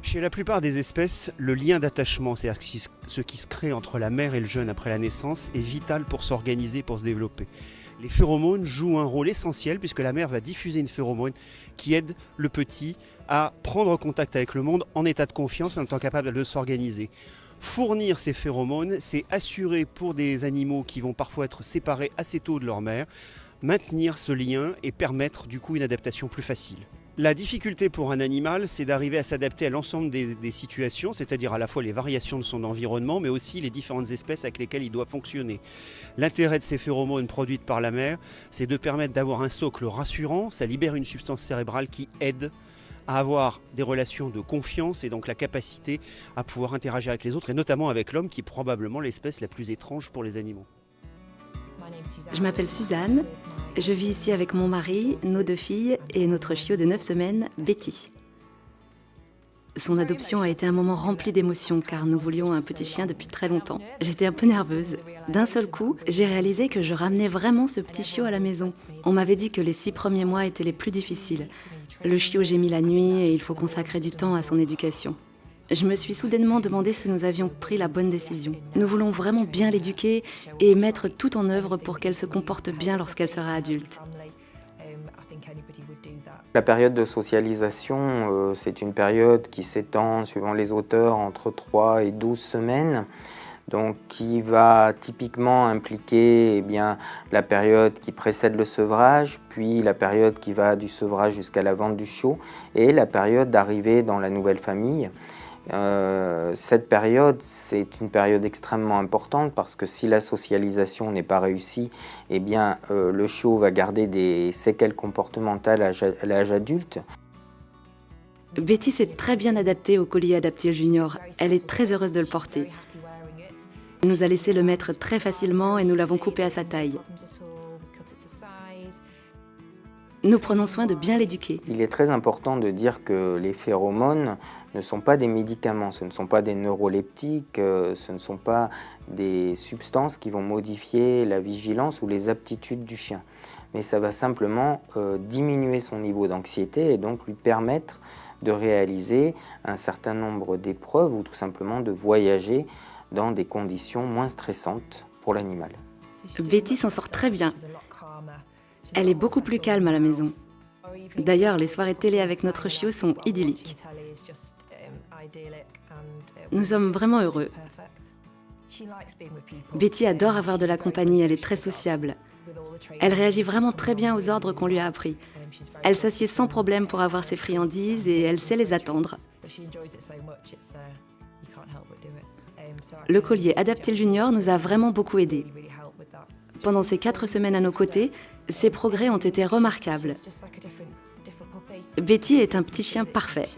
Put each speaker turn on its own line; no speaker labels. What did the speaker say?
Chez la plupart des espèces, le lien d'attachement, c'est-à-dire ce qui se crée entre la mère et le jeune après la naissance, est vital pour s'organiser, pour se développer. Les phéromones jouent un rôle essentiel puisque la mère va diffuser une phéromone qui aide le petit à prendre contact avec le monde en état de confiance, en étant capable de s'organiser. Fournir ces phéromones, c'est assurer pour des animaux qui vont parfois être séparés assez tôt de leur mère, maintenir ce lien et permettre du coup une adaptation plus facile. La difficulté pour un animal, c'est d'arriver à s'adapter à l'ensemble des situations, c'est-à-dire à la fois les variations de son environnement, mais aussi les différentes espèces avec lesquelles il doit fonctionner. L'intérêt de ces phéromones produites par la mère, c'est de permettre d'avoir un socle rassurant, ça libère une substance cérébrale qui aide à avoir des relations de confiance et donc la capacité à pouvoir interagir avec les autres, et notamment avec l'homme, qui est probablement l'espèce la plus étrange pour les animaux.
Je m'appelle Suzanne, je vis ici avec mon mari, nos 2 filles et notre chiot de 9 semaines, Betty. Son adoption a été un moment rempli d'émotions car nous voulions un petit chien depuis très longtemps. J'étais un peu nerveuse. D'un seul coup, j'ai réalisé que je ramenais vraiment ce petit chiot à la maison. On m'avait dit que les 6 premiers mois étaient les plus difficiles. Le chiot gémit la nuit et il faut consacrer du temps à son éducation. Je me suis soudainement demandé si nous avions pris la bonne décision. Nous voulons vraiment bien l'éduquer et mettre tout en œuvre pour qu'elle se comporte bien lorsqu'elle sera adulte.
La période de socialisation, c'est une période qui s'étend, suivant les auteurs, entre 3 et 12 semaines. Donc, qui va typiquement impliquer la période qui précède le sevrage, puis la période qui va du sevrage jusqu'à la vente du chiot, et la période d'arrivée dans la nouvelle famille. Cette période, c'est une période extrêmement importante parce que si la socialisation n'est pas réussie, le chiot va garder des séquelles comportementales à l'âge adulte.
Betty s'est très bien adaptée au collier Adaptil Junior. Elle est très heureuse de le porter. Elle nous a laissé le mettre très facilement et nous l'avons coupé à sa taille. Nous prenons soin de bien l'éduquer.
Il est très important de dire que les phéromones ne sont pas des médicaments, ce ne sont pas des neuroleptiques, ce ne sont pas des substances qui vont modifier la vigilance ou les aptitudes du chien. Mais ça va simplement diminuer son niveau d'anxiété et donc lui permettre de réaliser un certain nombre d'épreuves ou tout simplement de voyager dans des conditions moins stressantes pour l'animal.
Betty s'en sort très bien. Elle est beaucoup plus calme à la maison. D'ailleurs, les soirées télé avec notre chiot sont idylliques. Nous sommes vraiment heureux. Betty adore avoir de la compagnie, elle est très sociable. Elle réagit vraiment très bien aux ordres qu'on lui a appris. Elle s'assied sans problème pour avoir ses friandises et elle sait les attendre. Le collier Adaptil Junior nous a vraiment beaucoup aidés. Pendant ces 4 semaines à nos côtés, ses progrès ont été remarquables. Betty est un petit chien parfait.